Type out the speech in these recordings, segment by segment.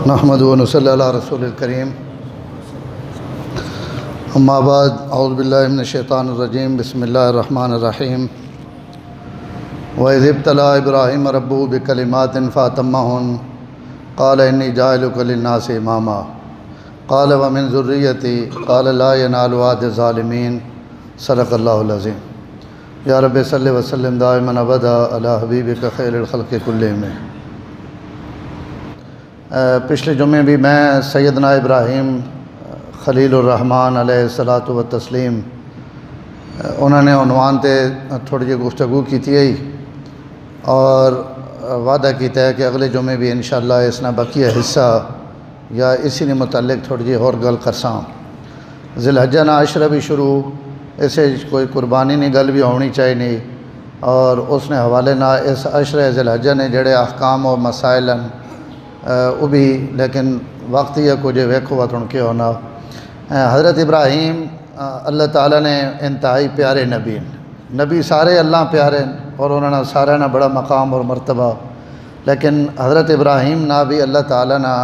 نحمد و نصلی علی رسول الکریم اما بعد اعوذ باللہ من الشیطان الرجیم بسم اللہ الرحمن الرحیم وَإِذِ ابْتَلَىٰ إِبْرَاهِيمَ رَبُّهُ بِكَلِمَاتٍ فَأَتَمَّهُنَّ قَالَ إِنِّي جَاعِلُكَ لِلنَّاسِ إِمَامًا قَالَ وَمِن ذُرِّيَّتِي قَالَ لَا يَنَالُ عَهْدِ الظَّالِمِينَ صدق اللہ العظیم۔ یا رب صلی وسلم دائما ابدا علی حبیبک خیر الخلق کلہم۔ پچھلے جمعے بھی میں سیدنا ابراہیم خلیل الرحمان علیہ الصلاۃ والتسلیم انہوں نے عنوان تے تھوڑی جی گفتگو کی تھی اور وعدہ کیتا ہے کہ اگلے جمعے بھی انشاءاللہ اس نے بقیہ حصہ یا اسی نے متعلق تھوڑی جی اور گل کرساں۔ ذی الحجہ نا عشرہ بھی شروع اسے کوئی قربانی نہیں گل بھی ہونی چاہیے نہیں، اور اس نے حوالے نہ اس عشرہ ذی الحجہ نے جڑے احکام و مسائل وہ بھی لیکن وقت یہ کچھ ویکھو وقت ان کے ہونا۔ حضرت ابراہیم اللہ تعالیٰ نے انتہائی پیارے نبی سارے اللہ پیارے اور انہوں نے سارے نہ بڑا مقام اور مرتبہ، لیکن حضرت ابراہیم نہ بھی اللہ تعالیٰ نہ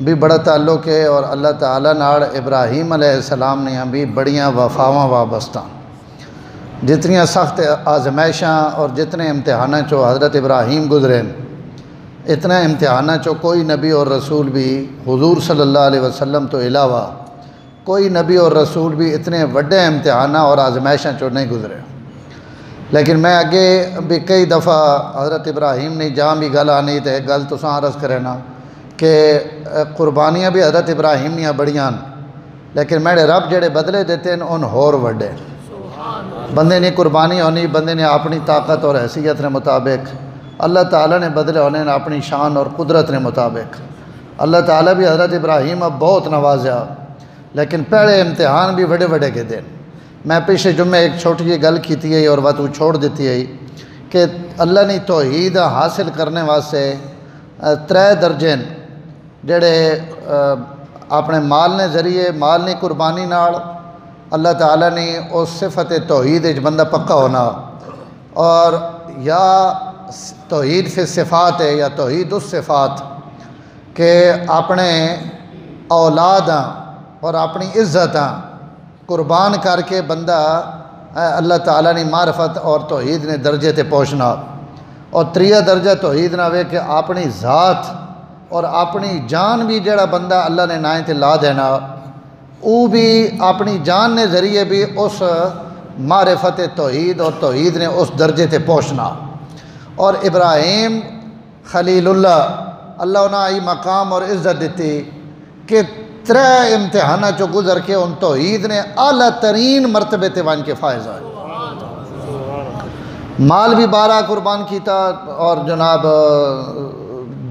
بھی بڑا تعلق ہے، اور اللہ تعالیٰ نال ابراہیم علیہ السلام نے بھی بڑیاں وفاواں وابستہ۔ جتنیاں سخت آزمائشاں اور جتنے امتحاناں چو حضرت ابراہیم گزرے اتنا امتحاناں چو کوئی نبی اور رسول بھی حضور صلی اللہ علیہ وسلم تو علاوہ کوئی نبی اور رسول بھی اتنے وڈے امتحاناں اور آزمائشاں چو نہیں گزرے۔ لیکن میں آگے بھی کئی دفعہ حضرت ابراہیم نے جہاں بھی گل آنی تے گل تو عرض کرے نا کہ قربانیاں بھی حضرت ابراہیمیاں بڑیاں، لیکن میرے رب جڑے بدلے دیتے ہیں ان ہور وڈے۔ بندے نے قربانی ہونی بندے نے اپنی طاقت اور حیثیت نے مطابق، اللہ تعالیٰ نے بدلے ہونے اپنی شان اور قدرت نے مطابق۔ اللہ تعالیٰ بھی حضرت ابراہیم اب بہت نوازیا، لیکن پہلے امتحان بھی بڑے بڑے کے دن۔ میں پچھلے جمعے ایک چھوٹی جی گل کی تھی اور وہ تو چھوڑ دیتی ہے کہ اللہ نے توحید حاصل کرنے واسطے 3 درجے جڑے اپنے مال نے ذریعے مال نے قربانی نال اللہ تعالیٰ نے اس صفت توحید بندہ پکا ہونا، اور یا توحید فی صفات ہے یا توحید اس صفات کہ اپنے اولاد اور اپنی عزت قربان کر کے بندہ اللہ تعالیٰ نے معرفت اور توحید نے درجے تے پہنچنا، اور 3 درجہ توحید نہ ہوئے کہ اپنی ذات اور اپنی جان بھی جڑا بندہ اللہ نے نائیں تے لا دینا وہ بھی اپنی جان نے ذریعے بھی اس معرفت توحید اور توحید نے اس درجے تے پہنچنا۔ اور ابراہیم خلیل اللہ انہیں آئی مقام اور عزت دیتی کہ 3 امتحانہ چو گزر کے ان توحید نے اعلیٰ ترین مرتبے تے وان کے فائز آئے۔ مال بھی 12 قربان کیتا اور جناب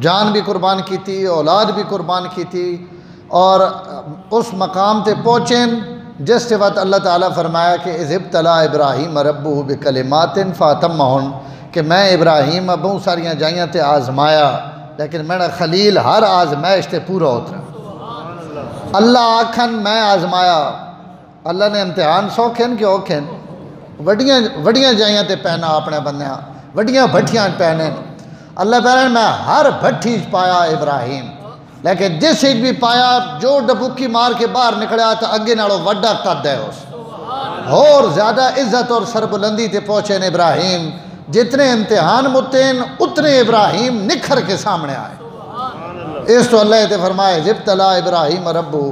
جان بھی قربان کی تھی، اولاد بھی قربان کی تھی، اور اس مقام تے پہنچیں جس کے وقت اللہ تعالیٰ فرمایا کہ اِذِ ابْتَلَىٰ إِبْرَاهِيمَ رَبُّهُ بِكَلِمَاتٍ فَأَتَمَّهُنَّ کہ میں ابراہیم بہت ساریاں جائیاں تے آزمایا، لیکن میرا خلیل ہر آزمائش تے پورا ہوتا ہے۔ اللہ آکھن میں آزمایا، اللہ نے امتحان سوکھن کہ اوکھن وڈیاں جائیاں تے پہنا اپنے بندیاں وڈیاں بھٹیاں پہنے۔ اللہ پہنے میں ہر بھٹی پایا ابراہیم، لیکن جس ایک بھی پایا جو ڈبکی مار کے باہر نکڑیا تو اگے نالو وڈا قد ہے اس اور زیادہ عزت اور سربلندی تے پہنچے ابراہیم۔ جتنے امتحان متین اتنے ابراہیم نکھر کے سامنے آئے۔ اس تو اللہ تے فرمائے اِذِ ابْتَلَىٰ إِبْرَاهِيمَ رَبُّهُ،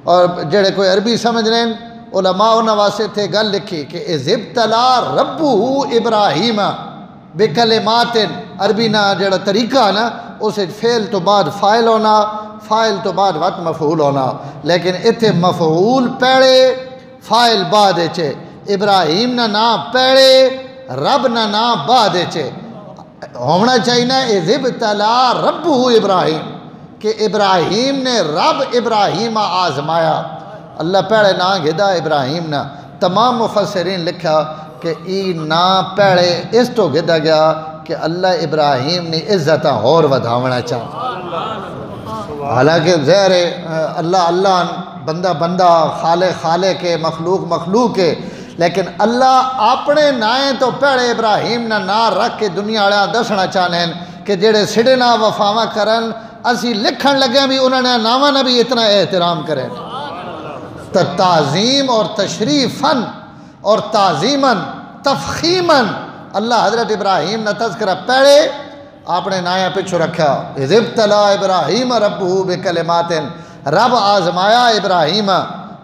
اور جڑے کوئی عربی سمجھ رہے ہیں علماء انہاں واسطے تھے گل لکھی کہ اِذِ ابْتَلَىٰ رَبُّهُ إِبْرَاهِيمَ بِكَلِمَاتٍ، عربی نا جڑا طریقہ نا اسے فعل تو بعد فاعل ہونا، فاعل تو بعد وقت مفعول ہونا، لیکن اتھے مفعول پہلے فاعل بعد چھے، ابراہیم نا پہلے رب نا بعد چھے ہونا چاہیے نا اِذِ ابْتَلَىٰ رَبُّهُ إِبْرَاهِيمَ کہ ابراہیم نے رب ابراہیم آزمایا۔ اللہ پہلے نا گھدا ابراہیم نا، تمام مفسرین لکھا کہ ای نا پہلے اس تو گھدا گیا کہ اللہ ابراہیم نے عزت اور ودھاونا چاہا۔ حالانکہ ظاہر ہے اللہ بندہ خالق ہے، مخلوق ہے، لیکن اللہ اپنے نائیں تو پہلے ابراہیم نا رکھ کے دنیا والے دسنا چاہنے ہیں کہ جڑے سڑے نہ وفاواں کرن اسی لکھن لگے بھی انہوں نے نامہ نبی اتنا احترام کریں تعظیم اور تشریفاً اور تعظیماً تفخیماً اللہ حضرت ابراہیم نے تذکرہ پہلے آپ نے نایا پچھو رکھا اذ ابتلا ابراہیم ربہ بکلمات رب آزمایا ابراہیم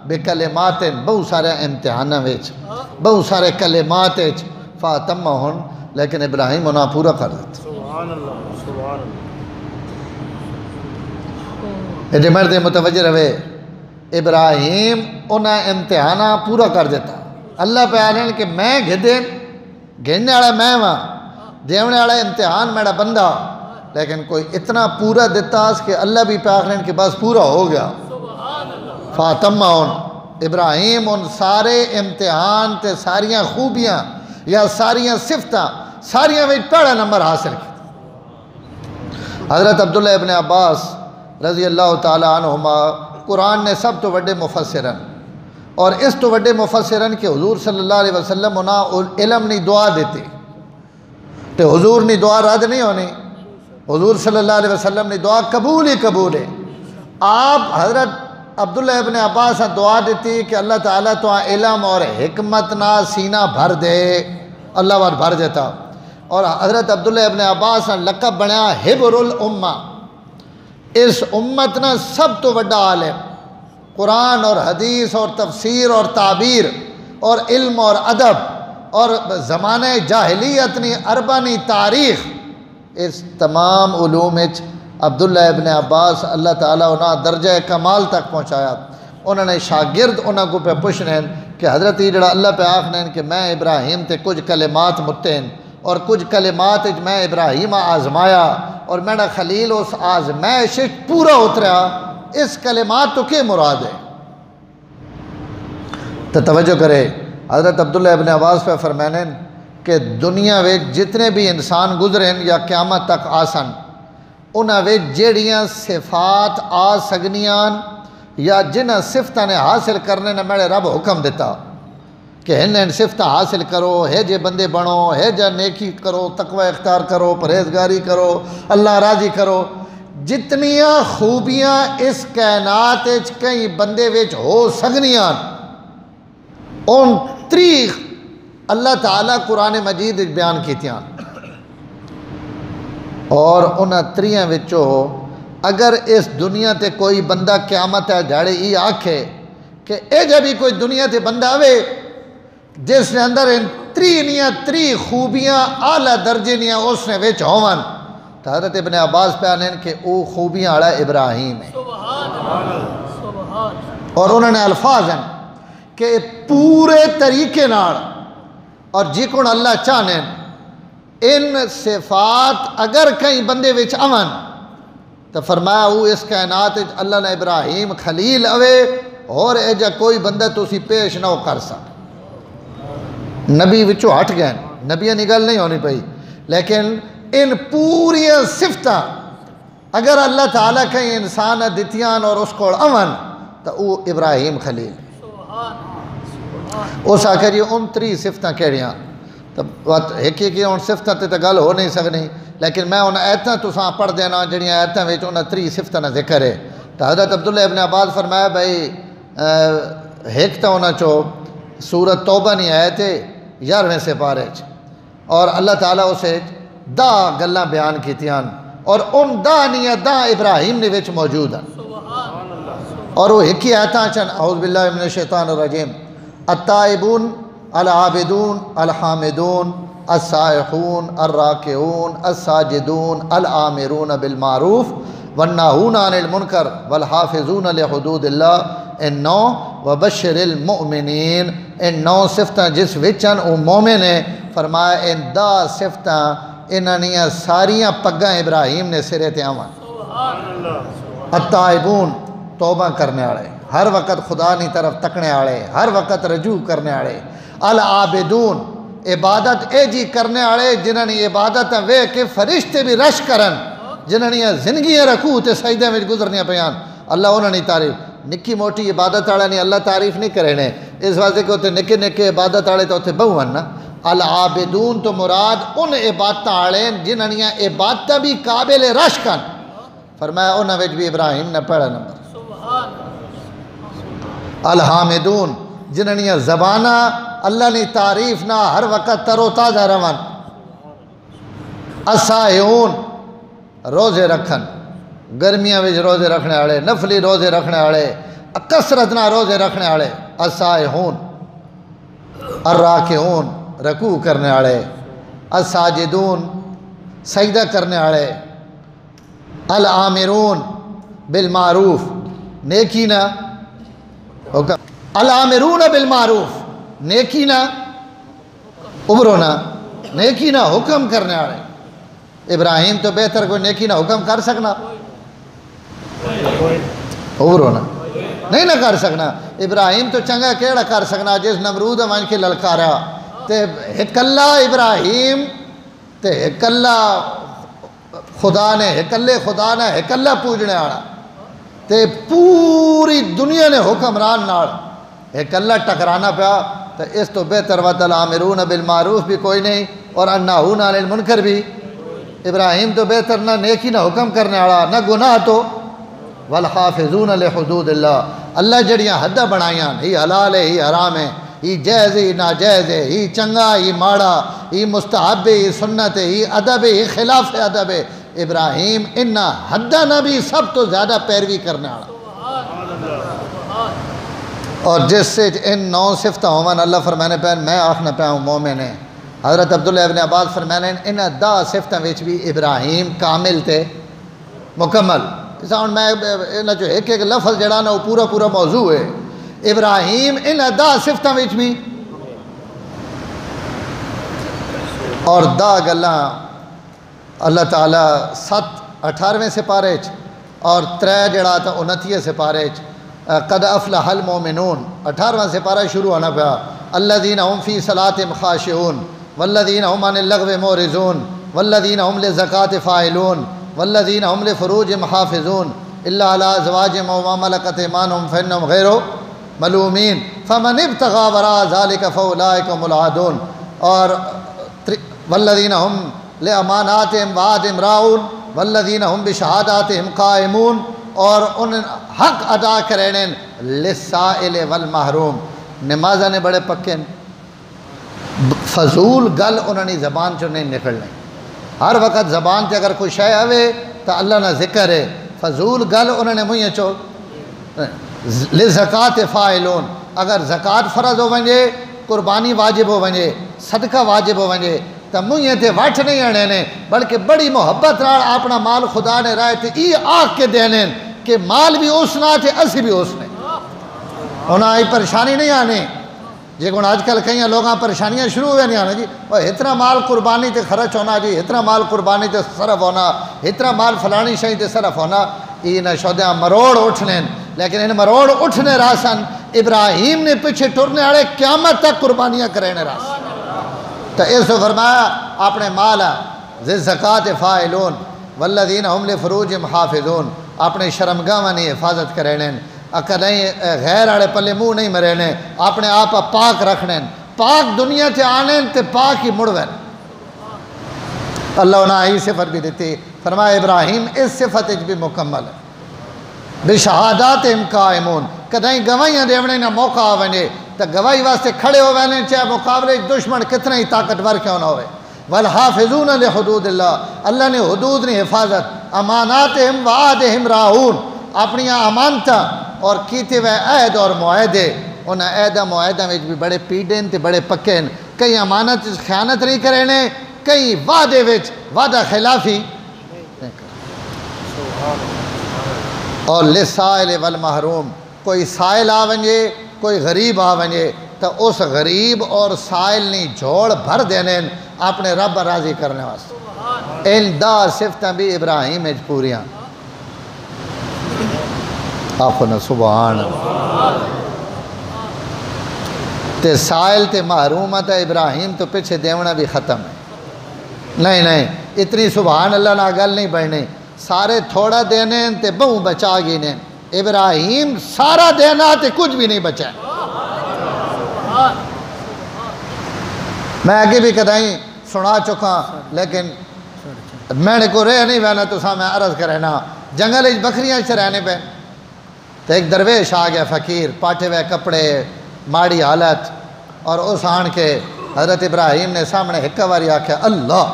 بکلمات بہت سارے امتحانہ ویچ بہت سارے کلمات ویچ فاتمہن لیکن ابراہیم انہاں پورا کر دیتا سبحان اللہ سبحان اللہ یہ مرد متوجہ رہے ابراہیم انہاں امتحانہ پورا کر دیتا اللہ پہ آلین کہ میں گھننے والا میں وہاں دیونے والا امتحان میرا بندہ لیکن کوئی اتنا پورا دیتا اس کہ اللہ بھی پہ آلین کہ بس پورا ہو گیا فاطمہ ابراہیم ان سارے امتحان تے ساریاں خوبیاں یا ساریاں صفتاں ساریاں میں پہلا نمبر حاصل کی حضرت عبداللہ ابن عباس رضی اللہ تعالیٰ عنہما قرآن نے سب تو وڈے مفسرن اور اس تو وڈے مفسرن کہ حضور صلی اللہ علیہ وسلم انہاں علم نہیں دعا دیتے تو حضور نے دعا رد نہیں ہونی حضور صلی اللہ علیہ وسلم نے دعا قبول ہی قبول ہے آپ حضرت عبداللہ ابن عباس دعا دیتی کہ اللہ تعالیٰ تو علم اور حکمت نہ سینہ بھر دے اللہ بار بھر دیتا اور حضرت عبداللہ ابن عباس لقب بنیا حبر الامہ اس امت نہ سب تو وڈا عالم قرآن اور حدیث اور تفسیر اور تعبیر اور علم اور ادب اور زمانہ جاہلیت نی عربانی تاریخ اس تمام علوم عبداللہ ابن عباس اللہ تعالیٰ انہاں درجہ کمال تک پہنچایا انہوں نے شاگرد انہاں کو پہ پوچھنے کہ حضرت یہ جڑا اللہ پہ آخنے کہ میں ابراہیم تے کچھ کلمات متین اور کچھ کلمات میں ابراہیم آزمایا اور میرا خلیل اس آزمائش پورا اتریا اس کلمات تو کیا مراد ہے تو توجہ کرے حضرت عبداللہ ابن عباس پہ فرمائیں کہ دنیا میں جتنے بھی انسان گزریں یا قیامت تک آسن انہاں میں جیڑیاں صفات آ سگنیاں یا جنہ صفتہ نے حاصل کرنے نے میرے رب حکم دیتا کہ ان صفتہ حاصل کرو ہے جے بندے بنو ہے جا نیکی کرو تقوی اختیار کرو پرہیزگاری کرو اللہ راضی کرو جتنیاں خوبیاں اس کائنات کئی بندے وچ ہو سگنیاں ان تریخ اللہ تعالیٰ قرآن مجید بیان کیتیاں اور انہاں تریاں وچوں اگر اس دنیا تے کوئی بندہ قیامت ہے جھاڑے یہ آکھے کہ اے جب بھی کوئی دنیا تے بندہ آوے جس نے اندر ان تری خوبیاں اعلیٰ درجے نیاں اس نے وچ ہوون تو حضرت ابن عباس پہ آنین کہ او خوبیاں اڑا ابراہیم ہے اور انہوں نے الفاظ ہیں کہ پورے طریقے نال اور جی کون اللہ چاہنیں ان صفات اگر کہیں بندے وچ امن تو فرمایا وہ اس کائنات اللہ نے ابراہیم خلیل اوے اور اے جا کوئی بندہ تو اسی پیش نہ کر سک نبی وچو ہٹ گئے نبیاں نگل نہیں ہونی پئی لیکن ان پوری صفتہ اگر اللہ تعالیٰ کہیں انسان دیتیان اور اس کو امن تو وہ ابراہیم خلیل اس آخر یہ ان تری صفتہ کہڑیاں تو ایک ان صفتہ تے گل ہو نہیں سکنی لیکن میں ان آیتاں تو ساں پڑھ دینا جڑیاں آیتاں وچ ان تری صفتہ نہ ذکر ہے تو حضرت عبداللہ ابن عباس فرمایا بھائی ایک تو انہاں چو سورت توبہ نہیں آئے تھے 11ویں سپارے اور اللہ تعالیٰ اسے دا گلاں بیان کیتیاں اور ان دا نہیں دا ابراہیم نے وچ موجود ہیں اور وہ ایک ہی آیتاں چن اعوذ باللہ من الشیطان الرجیم التائبون العابدون الحامدون السائحون الراکعون الساجدون الآمرون بالمعروف والناہون عن المنکر والحافظون لحدود اللہ ان 9 وبشر المؤمنین ان 9 صفتاں جس وچن او مومن ہے فرمایا ان دا صفتاں انہاں ساریاں پگاں ابراہیم نے سرے تے آوان التائبون توبہ کرنے والے ہر وقت خدا نی طرف تکنے والے ہر وقت رجوع کرنے والے العابدون عبادت اے جی کرنے والے جنہاں نے عبادت وے کہ فرشتے بھی رش کرن جنہاں نے زندگیاں رکوع تے سجدے وچ گزرنیاں پیان اللہ انہاں نے تعریف نکی موٹی عبادت والے نہیں اللہ تعریف نہیں کرے نے اس واسطے کہ نکے نکے عبادت والے تو اتنے بہون نا العابدون تو مراد ان عبادت والے جنہاں نے عبادت بھی قابل رش کن فرمایا انہاں وچ بھی ابراہیم نے پہلا نمبر الحامدون جنہاں زبانہ اللہ نے تعریف نہ ہر وقت تر و تازہ رون السائحون روزے رکھن گرمیاں وچ روزے رکھنے والے نفلی روزے رکھنے والے کثرت نہ روزے رکھنے والے السائحون الراکعون رکوع کرنے والے الساجدون سجدہ کرنے والے العامرون بالمعروف نیکی نہ حکم العامرون بالمعروف نیکی نہ ابرو نہ نیکی نہ حکم کرنے والے ابراہیم تو بہتر کوئی نیکی نہ حکم کر سکنا ابرو نہ نہیں نہ کر سکنا ابراہیم تو چنگا کیڑا کر سکنا جس نمرود مان کے للکارا تے ایک اللہ ابراہیم تے ایک اللہ خدا نے ایک اللہ خدا نے ایک اللہ پوجنے آڑا تے پوری دنیا نے حکمران ناڑ ایک اللہ ٹکرانا پیا تو اس تو بہتر وَالْآمِرُونَ بِالْمَعْرُوفِ بھی کوئی نہیں اور النَّاهُونَ عَنِ الْمُنْكَرِ بھی ابراہیم تو بہتر نہ نیکی نہ حکم کرنے آڑا نہ گناہ تو وَالْحَافِظُونَ لِحُدُودِ اللَّهِ اللہ جڑیاں حدہ بنائیاں ہی حلال ہے ہی حرام ہے ہی جائز ہے ہی ناجائز ہے ہی چنگا ہی ماڑا ہی مستحب ہے ہی سنت ہے ہی ادب ہے ہی خلاف ادب ہے ابراہیم انہا حدہ نبی سب تو زیادہ پیروی کرنے آڑا اور جس سے ان 9 صفتہ ہومن اللہ فرمانے پہ میں آخنا پہ ہوں مومن ہے حضرت عبداللہ ابن عباس فرمانے انہا 10 صفتہ وچ بھی ابراہیم کامل تھے مکمل اس آن میں انہا جو ایک لفظ جڑانا وہ پورا پورا موضوع ہے ابراہیم انہا 10 صفتہ وچ بھی اور دا گلہ اللہ تعالیٰ 18ویں سپارے اور 3 جڑا تھا 29 سپارے قد افلح المومنون 18واں سپارہ شروع ہونا پیا الذین هم فی صلاتہم خاشعون والذین هم عن اللغو معرضون والذین هم للزکاة فاعلون والذین هم لفروجہم حافظون الا علی ازواجہم وما ملکت ایمانہم فانہم غیر ملومین فمن ابتغى وراء ذلك فاولئک هم العادون اور والذین هم لأماناتہم وعہدہم راعون والذین هم بشہاداتہم قائمون اور ان حق ادا کرنے للسائل والمحروم نمازہ نے بڑے پکے فضول گل انہوں نے زبان چو نہیں نکلنے ہر وقت زبان تے اگر کوئی شے آوے تو اللہ نہ ذکر ہے فضول گل انہوں نے مجھے چو لزکاة فائلون اگر زکاة فرض ہو ونجے قربانی واجب ہو ونجے صدقہ واجب ہو ونجے تو مجھے تے وٹ نہیں آنے نے بلکہ بڑی محبت رہا اپنا مال خدا نے رائے تھے یہ آگ کے دینے کہ مال بھی اس نہ تھے اسی بھی اس نے انہاں آئی پریشانی نہیں آنے جی کون آج کل کہیں لوگاں پریشانیاں شروع ہوئے نہیں آنے جی اتنا مال قربانی تے خرچ ہونا جی اتنا مال قربانی تے صرف ہونا اتنا مال فلانی شہی تے صرف ہونا یہ نہ شودیاں مروڑ اٹھنے لیکن ان مروڑ اٹھنے راسن ابراہیم نے پیچھے ٹرنے آڑے قیامت تک قربانیاں کرنے راسن تو اس سے فرمایا اپنے مالا زکاة فائلون والذین هم لفروجہم حافظون اپنے شرمگاہ نہیں حفاظت کرنے نہیں غیر آڑے پلے منہ نہیں مرنے اپنے آپ پاک رکھنے پاک دنیا تے آنے تے پاک ہی مڑویں اللہ انہاں ہی صفت بھی دیتی فرمایا ابراہیم اس صفت بھی مکمل ہے بشہاداتہم قائمون کدائیں گواہیاں دیونے نہ موقع آونے تو گواہی واسطے کھڑے ہوئے چاہے مقابلے دشمن کتنا ہی طاقتور کیوں نہ ہوئے والحافظون لحدود اللہ اللہ نے حدود نے حفاظت اماناتہم وعدہم راعون اپنی امانتاں اور کیتے ہوئے عہد اور معاہدے انہاں عہدہ معاہدہ میں بھی بڑے پیڑیں تے بڑے پکیں کئی امانت خیانت نہیں کرنے کئی وعدے وچ وعدہ خلافی اور لسائل والمحروم کوئی سائل آونجے کوئی غریب آونجے تو اس غریب اور سائل نہیں جھوڑ بھر دینے اپنے رب راضی کرنے واسطے ان 10 صفتیں بھی ابراہیم اج پوریاں آخونا سبحان تے سائل تے محرومت ابراہیم تو پیچھے دیونا بھی ختم ہے نہیں اتنی سبحان اللہ نہ گل نہیں بڑھنے سارے تھوڑا دینے تے بہوں بچا گینے ابراہیم سارا دینا تے کچھ بھی نہیں بچا میں آگے بھی کدائیں سنا چکا لیکن میں نے کو رہ نہیں وینا تو سا میں عرض کرنا جنگل بکریاں چرانے پہ تو ایک درویش آ گیا فقیر، پاٹے ہوئے کپڑے، ماڑی حالت، اور اس آن کے حضرت ابراہیم نے سامنے ہکا واری آکھیا اللہ،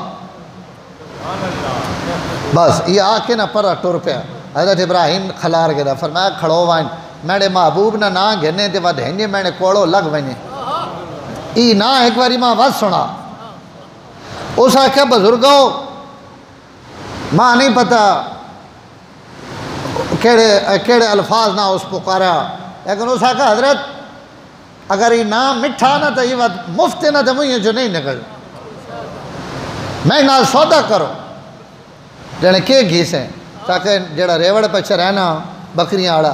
بس یہ آ کے نہ پرا ٹر پیا۔ حضرت ابراہیم کھلار گیا، فرمایا کھڑو وائن، میرے محبوب نہ گھنے تے ود ہنجے میں نے کوڑو لگ وینے، ای نہ ایک واری ماں ود سنا۔ اس آکھیا بزرگو ماں نہیں پتا کیڑے الفاظ نہ اس پکارا، لیکن اس آکھا حضرت اگر یہ نام مٹھا نہ تو یہ ود مفت نہ تو مجھے جو نہیں نکل، میں نال سودا کرو جنے کے گھیسیں تاکہ جڑا ریوڑ پہ چرہنا بکریاں آڑا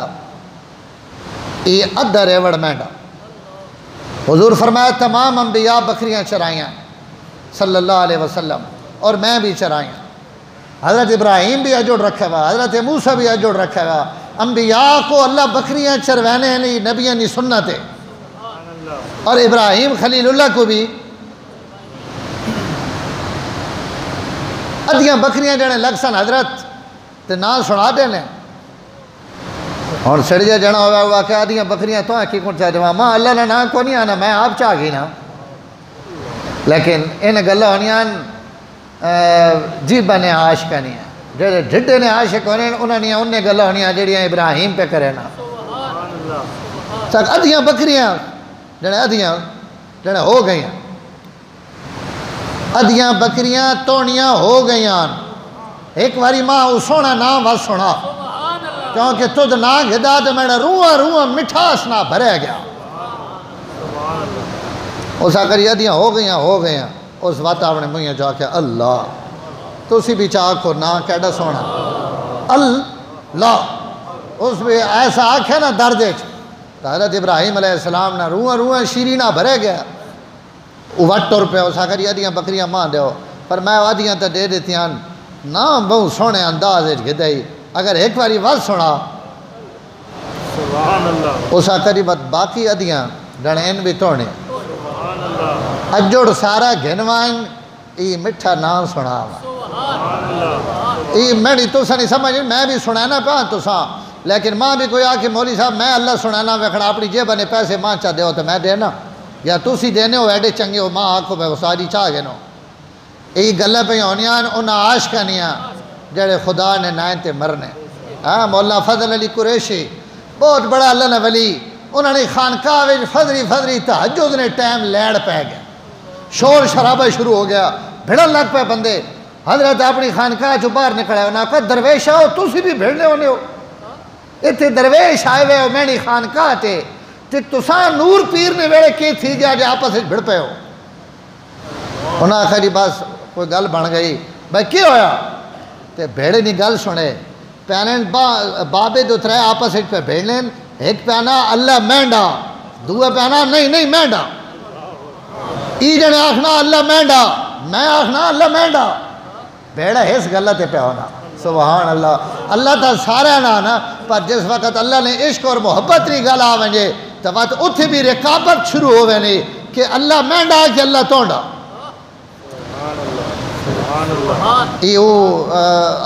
یہ ادھا ریوڑ مینڈا۔ حضور فرمایا تمام انبیاء بکریاں چرائیاں صلی اللہ علیہ وسلم، اور میں بھی چرائیاں۔ حضرت ابراہیم بھی اجڑ رکھا ہوا، حضرت موسیٰ بھی اجڑ رکھا ہوا۔ انبیاء کو اللہ بکریاں چروینے نہیں، نبیاں نہیں سنت ہے، اور ابراہیم خلیل اللہ کو بھی ادھیاں بکریاں جڑے لگ سن حضرت تے نا سنا دینے، اور سڑجے جڑا ہوا کہ ادھیاں بکریاں تو کی کون چاہ جوا ماں اللہ نے نا کو نہیں آنا، میں آپ چاہ گئی نا، لیکن ان گلہ ہونیاں جیبہ نے عاشقہ نہیں ہے، جڑے ڈھڈے نے عاشق ہونے انہوں نے گلہ ہونیاں جڑیاں ابراہیم پہ کرے نا۔ تک ادھیاں بکریاں جڑے ہو گئیاں، ادھیاں بکریاں توڑیاں ہو گئیاں۔ ایک واری ماں سونا نام بس سنا، کیونکہ تجھ نہ گھدا تو میرا روح مٹھاس نہ بھرے گیا۔ اس آکر ادھیاں ہو گئیاں، اس وقت آپ نے مجھے جا کے اللہ تو اسی بھی چاہ کو نہ کیڑا سونا اللہ، اس بھی ایسا آکھے نا دردے تو حضرت ابراہیم علیہ السلام نے روح شیرینہ بھرے گیا۔ وٹ ٹر پہ اس آکر ادھیاں بکریاں ماں دیو، پر میں ادھیاں تو دے دیتیاں نا بہت سونے انداز گھدائی، اگر ایک باری وقت سنا اس آکر باقی ادھیاں جڑے ان بھی توڑنے اجڑ سارا گھنوائن ای مٹھا نام سنا ای میری تو سا نہیں سمجھ، میں بھی سنانا پہ تو سا، لیکن ماں بھی کوئی آکے مولی صاحب میں اللہ سنانا ویکھڑا اپنی جیبہ نے پیسے ماں چاہ دے ہو تو میں دینا، یا تُسی دینے ہو ایڈے چنگے ہو ماں آکھو میں ساری چاہ گے نو۔ ای گلہ پہ ہونیاں انہاں عاشقانیاں جڑے خدا نے نائن تے مرنے۔ مولانا فضل علی قریشی بہت بڑا اللہ نے ولی، انہوں نے خانقاہ فضری تہجد نے ٹائم لیڑ پہ گیا، شور شرابہ شروع ہو گیا، بھیڑن لگ پہ بندے۔ حضرت اپنی خانقاہ جو باہر نکلے انہوں نے کہا درویش آؤ تُسی بھی بھیڑنے ہونے ہو، اتنے درویش آئے ہوئے ہو میں خانقاہ تے تساں نور پیر نے ویڑے کی تھی گیا جو آپس بھڑ پہ ہو۔ انہوں نے آخری بس کوئی گل بن گئی، بھائی کیا ہویا؟ تے بھیڑے نہیں گل سنے، پینن بابے دو ترے آپس پہ بھیڑن، ایک پیانا اللہ مینڈا، دوے پیانا نہیں مینڈا، ای جنے آخنا اللہ مینڈا، میں آخنا اللہ مینڈا، بھیڑا اس غلط پہ ہونا۔ سبحان اللہ، اللہ تا سارا نا پر جس وقت اللہ نے عشق اور محبت نہیں گل آ ونجے تو وقت اتھے بھی رقابت شروع ہو گئے کہ اللہ مینڈا کہ اللہ تونڈا۔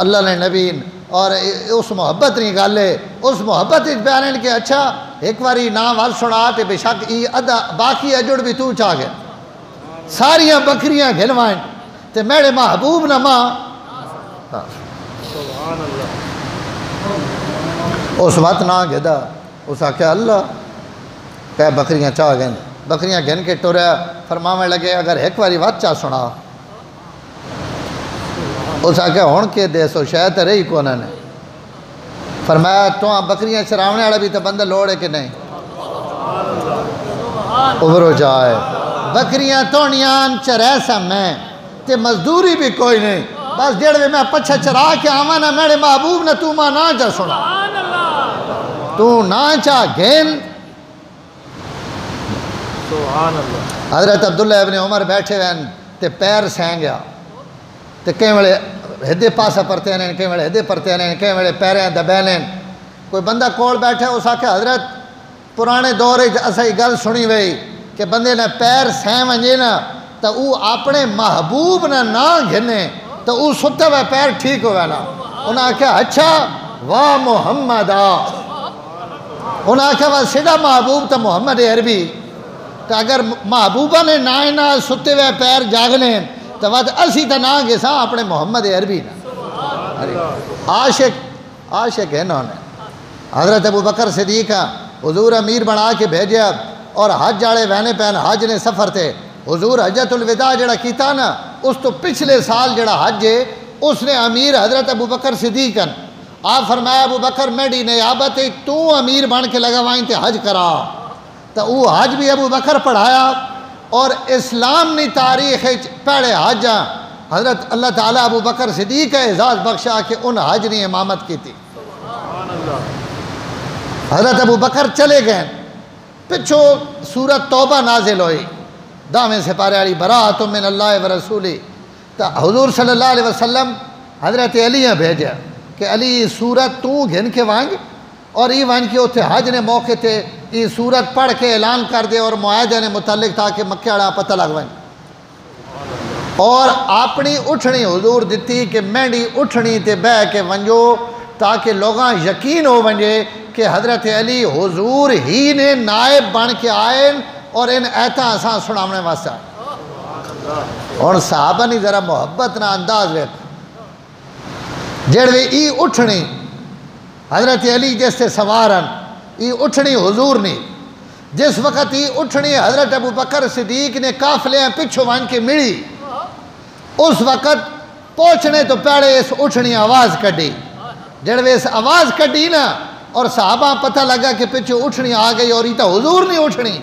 اللہ نے نبی اور اس محبت نہیں گالے، اس محبت بیانن کہ اچھا ایک واری نام وال سنا تے بے شک باقی اجڑ بھی تو چاہ گئے، ساریاں بکریاں گھنوائیں تے میرے محبوب نہ ماں۔ اس وقت نہ گھدا، اس آکھیا اللہ کہ بکریاں چاہ گئیں، بکریاں گھن کے ٹوریا، فرماویں لگے اگر ایک واری وقت چاہ سنا۔ اس آکھیا ہون کے دے سو شاید رہی کونہ نے، فرمایا تو بکریاں چراونے والا بھی تو بندہ لوڑے کہ نہیں، ابھرو جائے بکریاں تونیاں چرے سا میں تے مزدوری بھی کوئی نہیں، بس جڑے میں پچھا چرا کے آوانا میرے محبوب نے تو ماں نہ چاہ سنا، تو نہ چاہ گھن۔ حضرت عبداللہ ابن عمر بیٹھے ہوئے تے پیر سہیں گیا تے کہیں وڑے ہدے پاسا پرتے ہیں کہیں وڑے ہدے پرتے ہیں کہیں وڑے پیریں دبیلیں۔ کوئی بندہ کول بیٹھے اس آکھے حضرت پرانے دور اسا ہی گل سنی وئی کہ بندے نے پیر سہیں ونجے نا تو او اپنے محبوب نہ گھنے تو او ستے ہوئے پیر ٹھیک ہوئے نا۔ انہاں آکھیا اچھا واہ محمد انہاں کہا وہ سیدھا محبوب تا محمد عربی تو اگر محبوبہ نے نائنا ستے ہوئے پیر جاگنے تو وقت اسی تا نا گے ساں اپنے محمد عربی نا عاشق ہے انہوں نے حضرت ابو بکر صدیق حضور امیر بنا کے بھیجیا اور حج جاڑے وینے پہن حج نے سفر تھے حضور حجت الوداع جڑا کیتا نا اس تو پچھلے سال جڑا حج ہے اس نے امیر حضرت ابو بکر صدیق آپ فرمایا ابو بکر میڈی نیابت تو امیر بن کے لگا وائیں تے حج کرا تو وہ حج بھی ابو بکر پڑھایا اور اسلام نے تاریخ پہلے حج حضرت اللہ تعالیٰ ابو بکر صدیق اعزاز بخشا کہ ان حج نے امامت کی تھی حضرت ابو بکر چلے گئے پچھو سورت توبہ نازل ہوئی دامیں سے پارے والی براۃ من اللہ و رسولی تو حضور صلی اللہ علیہ وسلم حضرت علی بھیجا کہ علی سورت تو گھن کے وانگ اور یہ وانگ کے اتھے حج نے موقع تھے یہ سورت پڑھ کے اعلان کر دے اور معاہدے نے متعلق تھا کہ مکہ والا پتہ لگ وانگ اور اپنی اٹھنی حضور دیتی کہ مینڈی اٹھنی تے بہ کے ونجو تاکہ لوگاں یقین ہو ونجے کہ حضرت علی حضور ہی نے نائب بن کے آئے اور ان ایتا آسان سنامنے واسطہ اور صحابہ نے ذرا محبت نہ انداز ویکھو جڑوے ای اٹھنی حضرت علی جس سے سوارن ای اٹھنی حضور نے جس وقت ای اٹھنی حضرت ابو بکر صدیق نے قافلے پچھو وان کے مڑی اس وقت پہنچنے تو پہلے اس اٹھنی آواز کڈی جڑوے اس آواز کڈی نا اور صحابہ پتہ لگا کہ پچھو اٹھنی آ گئی اور ایتا حضور نہیں اٹھنی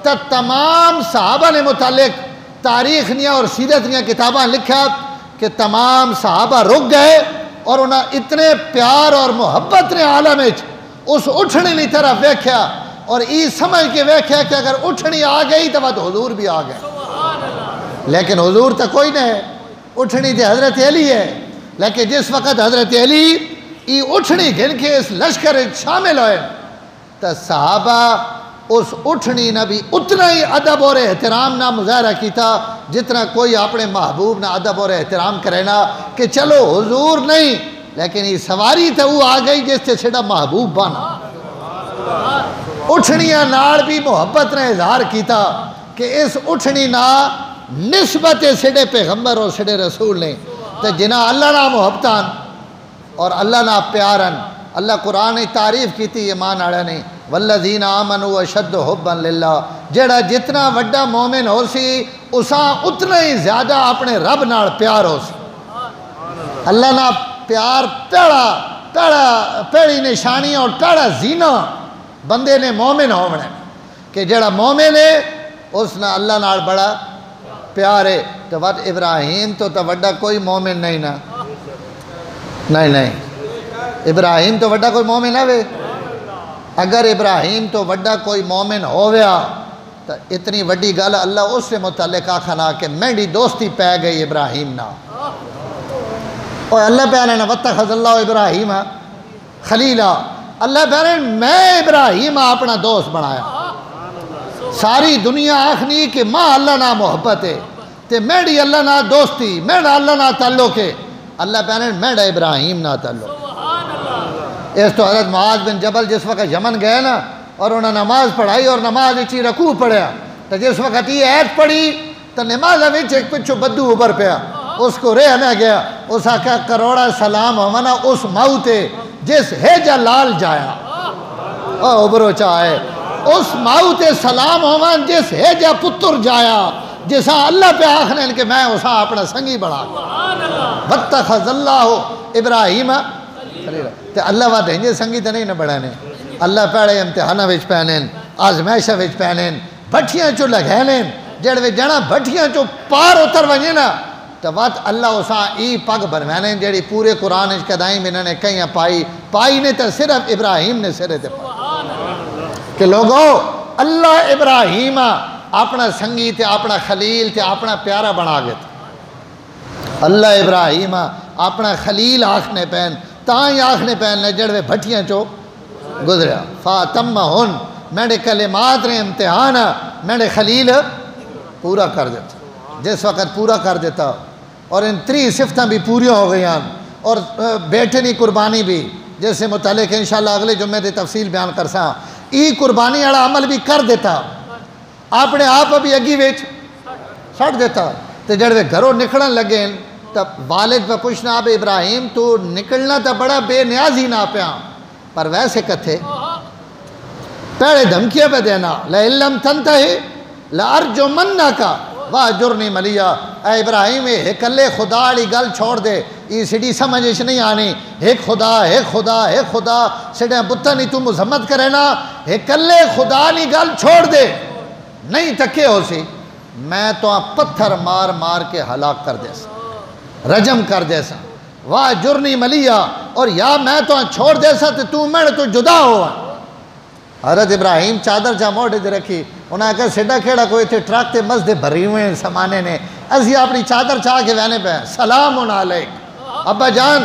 تو تمام صحابہ نے متعلق تاریخ نیا اور سیرت نیا کتاباں لکھا کہ تمام صحابہ رک گئے اور انہاں اتنے پیار اور محبت نے عالم اس اٹھنی لی طرف ویکھیا اور ای سمجھ کے ویکھیا کہ اگر اٹھنی آ گئی تو بعد حضور بھی آ گئے لیکن حضور تو کوئی نہیں ہے اٹھنی تے حضرت علی ہے لیکن جس وقت حضرت علی ای اٹھنی گھن کے اس لشکر شامل ہوئے تو صحابہ اس اٹھنی نہ بھی اتنا ہی ادب اور احترام نہ مظاہرہ کیتا جتنا کوئی اپنے محبوب نہ ادب اور احترام کرے نا کہ چلو حضور نہیں لیکن یہ سواری تو وہ آ گئی جس سے سیدھا محبوب بنا اٹھنیاں نال بھی محبت نے اظہار کیتا کہ اس اٹھنی نہ نسبت سیدھے پیغمبر اور سیدھے رسول نے تو جنہ اللہ نہ محبتان اور اللہ نہ پیارن اللہ قرآن نے تعریف کی تھی ایمان آڑا نے والذین آمنوا اشد حبا للہ جڑا جتنا وڈا مومن ہو سی اساں اتنا ہی زیادہ اپنے رب نال پیار ہو سی اللہ نہ پیار پیڑی نشانی اور پیڑا زینہ بندے نے مومن ہونے کہ جڑا مومن ہے اس نے اللہ نال بڑا پیار ہے تو بات ابراہیم تو وڈا کوئی مومن نہیں نا نہیں ابراہیم تو وڈا کوئی مومن ہے اگر ابراہیم تو وڈا کوئی مومن ہو گیا تو اتنی وڈی گل اللہ اس سے متعلق آکھنا کہ میری دوستی پہ گئی ابراہیم نا اور اللہ پیارے نے واتخذ اللہ ابراہیم خلیلا اللہ پیارے میں ابراہیم اپنا دوست بنایا ساری دنیا آخنی کہ ماں اللہ نا محبت ہے تے میری اللہ نا دوستی میرا اللہ نا تعلق ہے اللہ پیارے میرا ابراہیم نا تعلق اس تو حضرت معاذ بن جبل جس وقت یمن گئے نا اور انہوں نے نماز پڑھائی اور نماز اچھی رکوع پڑھیا تو جس وقت یہ عید پڑھی تو نماز وچ ایک پچھو بدو اوپر پیا اس کو رہ نہ گیا اس آکھا کروڑا سلام ہونا اس موتے جس ہے جا لال جایا اوبرو چاہے اس موتے سلام ہونا جس ہے جا پتر جایا جیسا اللہ پہ آخنے کہ میں اسا اپنا سنگی بڑھا واتخذ اللہ ابراہیم تے اللہ وعد ہیں سنگی تے نہیں نہ بڑھانے اللہ پیڑے امتحانہ وچ پہنین آزمائشہ وچ پہنین بھٹیاں چو لگھینین جڑوے جانا بھٹیاں چو پار اتر ونجے نا تو وقت اللہ اساں ای پگ بنوینین جڑی پورے قرآن اچ کدائیں میں نے کہیں پائی نے تو صرف ابراہیم نے سرے تے پائی کہ لوگو اللہ ابراہیم اپنا سنگی تے اپنا خلیل تے اپنا پیارا بنا گئے تھے اللہ ابراہیم اپنا خلیل آخنے پہن تاں آخنے پہن جڑوے بھٹیاں چو گزریا فاتمہن میرے کلمات نے امتحان میرے خلیل پورا کر دیتا جس وقت پورا کر دیتا اور ان 3 صفتیں بھی پوری ہو گئی اور بیٹے نہیں قربانی بھی جس سے متعلق انشاءاللہ اگلے جمعے دی تفصیل بیان کرساں ای قربانی والا عمل بھی کر دیتا اپنے آپ بھی اگی ویچ سٹ دیتا تے جڑے گھروں نکلن لگے تب والد پہ پوچھنا اب ابراہیم تو نکلنا تا بڑا بے نیازی نہ پیا پر ویسے کتھے پہلے دھمکیاں پہ دینا لَإِن لَمْ تَنْتَهِ لَأَرْجُمَنَّكَ وَأَهْجُرْنِي مَلِيًّا اے ابراہیم ایک اللہ خدا والی گل چھوڑ دے یہ سیڑھی سمجھش نہیں آنی ایک خدا سیڑھے بتہ نہیں تو مذمت کرے نا ایک اللہ خدا نہیں گل چھوڑ دے نہیں تکے ہو سی میں تو پتھر مار مار کے ہلاک کر دے سا رجم کر دے سا وَأَهْجُرْنِي مَلِيًّا اور یا میں تو چھوڑ دے سا تو میں تو جدا ہوا حضرت ابراہیم چادر جا موڑے دے رکھی انہاں کہا سیڈا کھیڑا کوئی تھے ٹرک تے مزدے بھری ہوئے ہیں سمانے نے ازی اپنی چادر چاہ کے وینے پہ سلام علیک ابا جان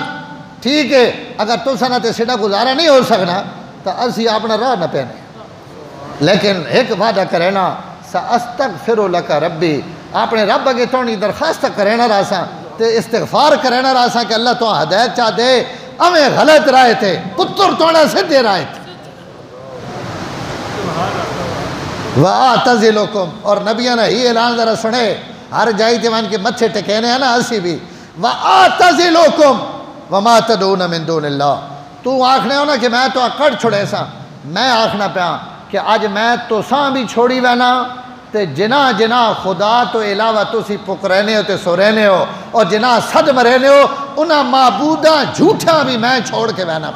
ٹھیک ہے اگر تو سنہ تے سیڈا گزارا نہیں ہو سکنا تو ازی اپنا راہ نہ پہنے لیکن ایک وعدہ کرے نا سأستغفر لک ربی اپنے رب اگے تونی درخواست کرے نا راسا تے استغفار کرے نا راسا کہ اللہ تو ہدایت چاہ دے ہمیں غلط رائے تھے پتر توڑا سے دے رائے تھے وَآتَزِلُكُمْ اور نبیوں نے ہی اعلان ذرا سنے ہر جائی تھی وہاں کے مچھے ٹکینے ہیں نا اسی بھی وَآتَزِلُكُمْ وَمَا تَدُونَ مِن دُونِ اللَّهِ تو آنکھنے ہونا کہ میں تو اکڑ چھوڑے سا میں آنکھنا پیا کہ آج میں تو ساں بھی چھوڑی وینا تے جنا خدا تو علاوہ تو سی پکرہنے ہو تے سورہنے ہو اور جنا صد مرہنے ہو انہاں معبوداں جھوٹا بھی میں چھوڑ کے وینا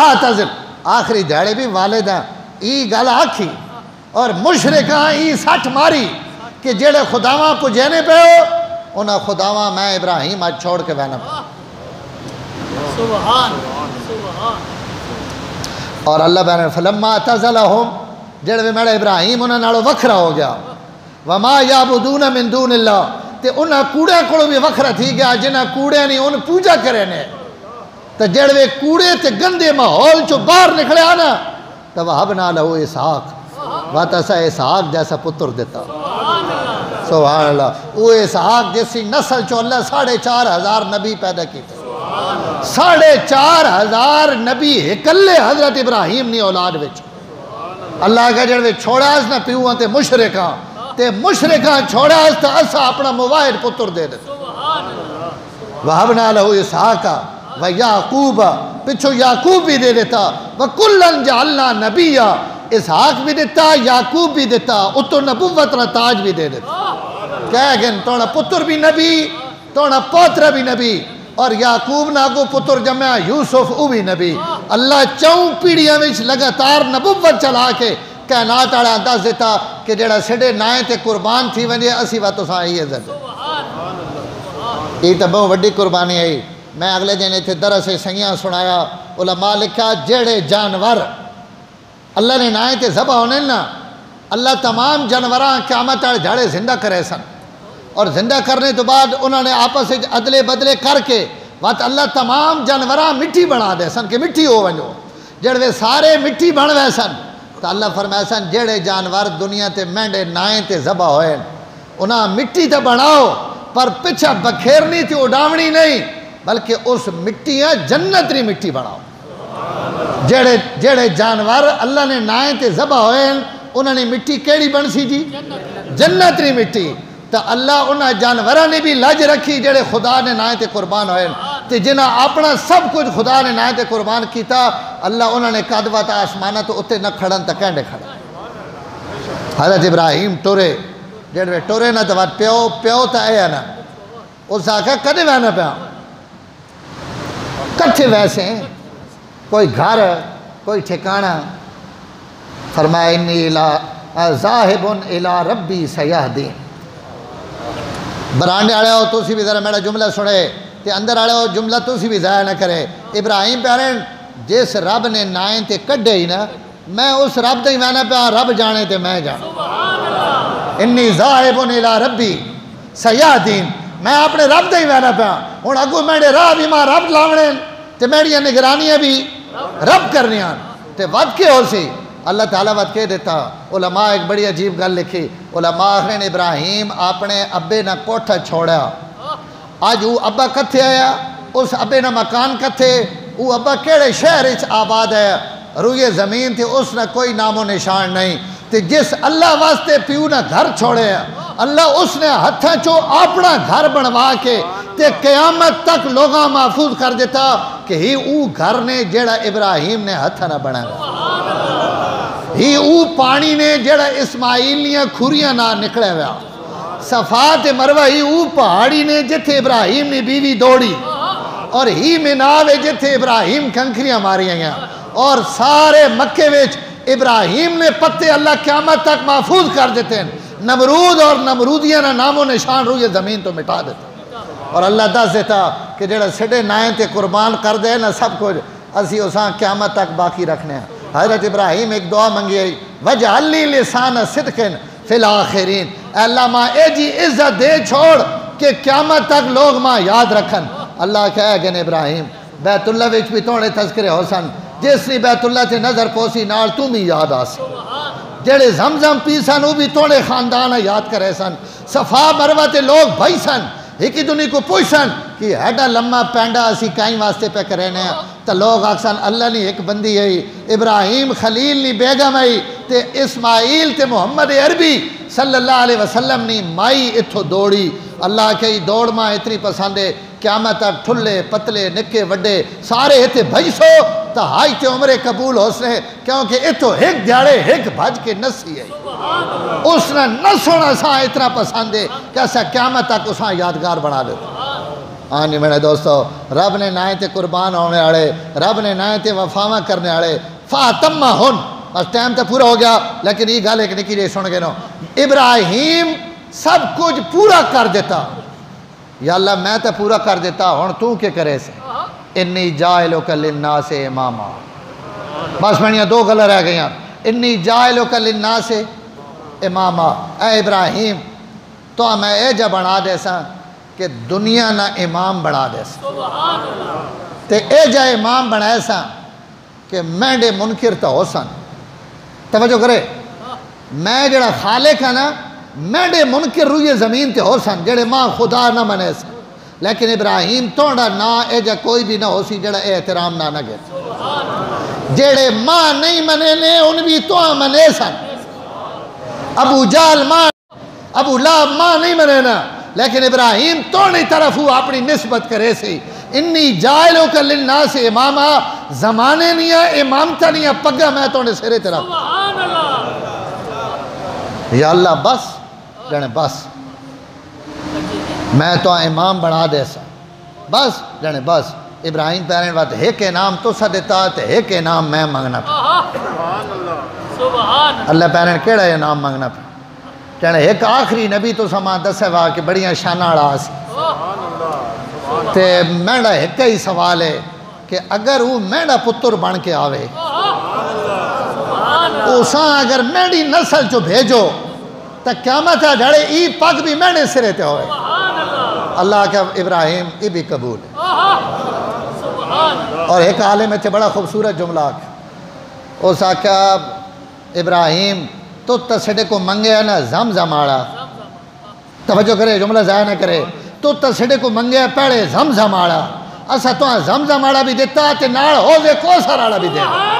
آتَزِل آخری دیڑے بھی والدہ ای گل آکھی اور مشرکاں ای سٹھ ماری کہ جیڑے خداواں پجینے پہ ہو انہاں خداواں میں ابراہیم آج چھوڑ کے بہنا پہ سبحان اور اللہ بہنے فلما اعتزلہم جیڑے بھی میرے ابراہیم انہاں نالو وکھرا ہو گیا وما یعبدون من دون اللہ تے انہاں کوڑے کولو بھی وکھرا تھی گیا جنہاں کوڑے نہیں ان پوجا کرے نے تے جیڑے بھی کوڑے تے گندے ماحول چو باہر نکلے آنا تو وَهَبْنَا لَهُ اسحاق واتسا اسحاق جیسا پتر دیتا سبحان اللہ وہ اسحاق جیسی نسل چو اللہ 4,500 نبی پیدا کی تھے 4,500 نبی اکلے حضرت ابراہیم نہیں اولاد وچ اللہ کا جڑے چھوڑا اس نہ پیوان تے مشرکاں چھوڑا اس تا اسا اپنا مواحد پتر دے دیتا وَهَبْنَا لَهُ اسحاق وَيَعْقُوبَ پچھو یعقوب بھی دے دیتا وَكُلًّا جَعَلْنَا نَبِيًّا اسحاق بھی دیتا یعقوب بھی دیتا اتو نبوت نہ تاج بھی دے دیتا کہہ گئن توڑا پتر بھی نبی توڑا پوتر بھی نبی اور یعقوب نہ کو پتر جمعہ یوسف او بھی نبی اللہ چون پیڑیاں وچ لگاتار نبوت چلا کے کائنات آڑا انداز دیتا کہ جڑا سڑے نائیں تے قربان تھی ونجے اسی باتوں ساں ہی عزت یہ تو بہت وڈی قربانی ہے میں اگلے دن تھے درس سنگیاں سنایا علماء لکھا جڑے جانور اللہ نے نائیں تے ذبح ہونے نا اللہ تمام جانوراں قیامت آڑے جھاڑے زندہ کرے سن اور زندہ کرنے تو بعد انہوں نے آپس عدلے بدلے کر کے وقت اللہ تمام جانوراں مٹی بنا دے سن کہ مٹی ہو ونجو جڑے سارے مٹی بن وے سن تو اللہ فرمائے سن جڑے جانور دنیا تے مینڈے نائیں تے ذبح ہوئے انہاں مٹی تے بناؤ پر پچھا بکھیرنی تھی اڈاونی نہیں بلکہ اس مٹیاں جنت ری مٹی بناؤ جڑے جانور اللہ نے نائیں تے ذبح ہوئے انہوں نے مٹی کیڑی بن سی جی جنت ری مٹی تو اللہ انہاں جانوراں نے بھی لج رکھی جڑے خدا نے نائیں تے قربان ہوئے تے جنہاں اپنا سب کچھ خدا نے نائیں تے قربان کیتا اللہ انہوں نے قدوہ تا آسمانہ تو اتے نہ کھڑن تا کینڈے کھڑا حضرت ابراہیم ٹورے جڑے ٹورے نہ تو بات پیو تا اے نا اس آکھا کدے وینا پیا کٹھے ویسے ہیں کوئی گھر کوئی ٹھکانہ فرمائے انی ذاہب الی ربی سیہدین برانڈے آڑے ہو تو سی بھی ذرا میرا جملہ سنے تے اندر آڑے ہو جملہ تو سی بھی ضائع نہ کرے ابراہیم پیارے جس رب نے نائیں تے کڈے ہی نا میں اس رب دے وینا پہ رب جانے تے میں جانا انی ذاہب الی ربی سیہدین میں اپنے رب دے وینا پہ ہوں اگو میرے راہ بھی ماں رب لاونے تے میری نگرانیاں بھی رب کرنیاں تے ود کے ہو سی اللہ تعالیٰ ود کے دیتا علماء ایک بڑی عجیب گل لکھی علماء آخرین ابراہیم اپنے ابے نہ کوٹھا چھوڑا آج وہ ابا کتھے آیا اس ابے نہ مکان کتھے وہ ابا کیڑے شہر آباد ہے روئے زمین تھی اس نے کوئی نام و نشان نہیں تے جس اللہ واسطے پیو نے گھر چھوڑے ہیں اللہ اس نے ہتھاں چو اپنا گھر بنوا کے تے قیامت تک لوگاں محفوظ کر دیتا کہ ہی او گھر نے جیڑا ابراہیم نے ہتھاں نہ بنایا ہی او پانی نے جیڑا اسماعیل نے کھوریاں نہ نکلے ہوا صفات مروہ ہی او پہاڑی نے جتھے ابراہیم نے بیوی دوڑی اور ہی مناوے جتھے ابراہیم کنکریاں ماری ہیں اور سارے مکے وچ ابراہیم نے پتے اللہ قیامت تک محفوظ کر دیتے ہیں نمرود اور نمرودیاں نہ نام و نشان روئے زمین تو مٹا دیتا اور اللہ دس دیتا کہ جڑا سڑے نائیں تے قربان کر دے نا سب کچھ اسی اساں قیامت تک باقی رکھنے ہیں حضرت ابراہیم ایک دعا منگی ہے وجعل لی لسان صدق فی الآخرین اے اللہ ماں اے جی عزت دے چھوڑ کہ قیامت تک لوگ ماں یاد رکھن اللہ کہے گن ابراہیم بیت اللہ وچ بھی توڑے تذکرے ہو سن جس نے بیت اللہ تے نظر پوسی نال تو بھی یاد آسی جڑے زمزم پی سن وہ بھی توڑے خاندان یاد کرے سن صفا مروہ تے لوگ بھائی سن ایک دنیا کو پوچھ سن کہ ایڈا لمحہ پینڈا اسی کائیں واسطے پہ کرینے ہیں تو لوگ آکسن اللہ نے ایک بندی ہے ابراہیم خلیل نے بیگم ہے تے اسماعیل تے محمد عربی صلی اللہ علیہ وسلم نے مائی اتھو دوڑی اللہ کے دوڑ ماں اتنی پسند ہے قیامت تک ٹھلے پتلے نکے وڈے سارے اتھے بھائیسو تا ہائی تے عمرے قبول ہو سنے کیونکہ اتھو ایک دیاڑے ایک بھج کے نسی ہے اس نے نسونا سا اتنا پسند ہے کہ ایسا قیامت تک اساں یادگار بنا دیتا آنی میرے دوستو رب نے نائیں تے قربان ہونے آڑے رب نے نائیں تے وفاوہ کرنے آڑے فاتمہ ہن بس ٹائم تے پورا ہو گیا لیکن یہ گالے نکی جے سن گئے نو ابراہیم سب کچھ پورا کر دیتا یا اللہ میں تے پورا کر دیتا ہن تو کے کرے سے انی جائلک للناس اماما بس میں دو گلہ رہ گئی ہیں انی جائلک للناس اماما اے ابراہیم تو میں اے جا بنا دے سا کہ دنیا نہ امام بنا دے سا تے اے جا امام بنائے سا کہ میں دے منکر تا ہو سن توجہ کرے میں جڑا خالق ہے نا میں دے منکر روئے زمین تے ہو سن جڑے ماں خدا نہ منے سن لیکن ابراہیم توڑا نہ اے جا کوئی بھی نہ ہو سی جڑا احترام نہ گئے جڑے ماں نہیں منے نے ان بھی تو منے سن ابو جال ماں ابو لاب ماں نہیں منے نا لیکن ابراہیم توڑی طرف ہوا اپنی نسبت کرے سی انی جائلک للناس اماما زمانے نہیں ہے امامتا نہیں ہے پگا میں توڑے سرے طرف یا اللہ بس جانے بس میں تو امام بنا دے سا بس جانے بس ابراہیم پیرین بات ایک انام تو سا دیتا تے ایک انام میں مانگنا پہ اللہ پیرین کیڑا انام مانگنا پہ جانے ایک آخری نبی تو سامان دسے وہاں کہ بڑیاں شانہ اڑا سی تے میڈا ایک ہی سوال ہے کہ اگر وہ میڈا پتر بن کے آوے اساں اگر میڈی نسل جو بھیجو تا قیامت ہے جڑے ای پاک بھی میڈے سرے تے ہوئے اللہ کا ابراہیم ای بھی قبول ہے اور ایک عالم تھے بڑا خوبصورت جملہ اس آکھا ابراہیم تو تسڑے کو منگے ہے نا زمزم آڑا توجہ کرے جملہ ضائع نہ کرے تو تسڑے کو منگے ہے پیڑے زمزم آڑا اسا تو زمزم آڑا بھی دیتا تے ناڑ ہوزے کوسر آڑا بھی دیتا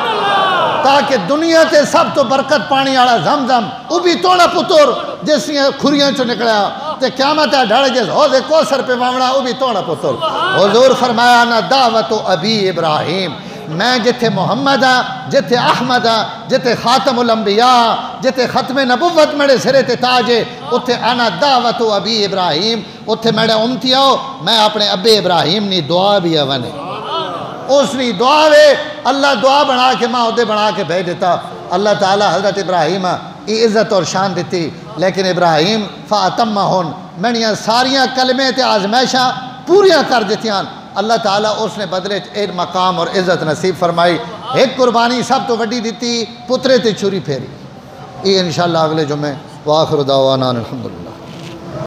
تاکہ دنیا تے سب تو برکت پانی آڑا زمزم او بھی توڑا پتر جس نے کھوریاں چو نکلیا تے قیامت ہے ڈھڑے جس ہوزے کوسر پہ مامڑا او بھی توڑا پتر حضور فرمایا نا دعوت ابی ابراہیم میں جتھے محمد ہاں جتھے احمد ہاں جتھے خاتم الانبیاء جتھے ختم نبوت میرے سرے تے تاجے اتھے انا دعوت ابی ابراہیم اتھے میرے امتی آؤ میں اپنے ابی ابراہیم نی دعا بھی آوانے اس نی دعا وے اللہ دعا بنا کے ماں عہدے بنا کے بھیج دیتا اللہ تعالی حضرت ابراہیم ای عزت اور شان دیتی لیکن ابراہیم فاتمہن میں نے ساریاں کلمے تے آزمائشاں پوریاں کر دیتیاں اللہ تعالیٰ اس نے بدلے ایک مقام اور عزت نصیب فرمائی ایک قربانی سب تو وڈی دیتی پترے تے چھری پھیری یہ انشاءاللہ اگلے جمعے وآخر دعوانا الحمدللہ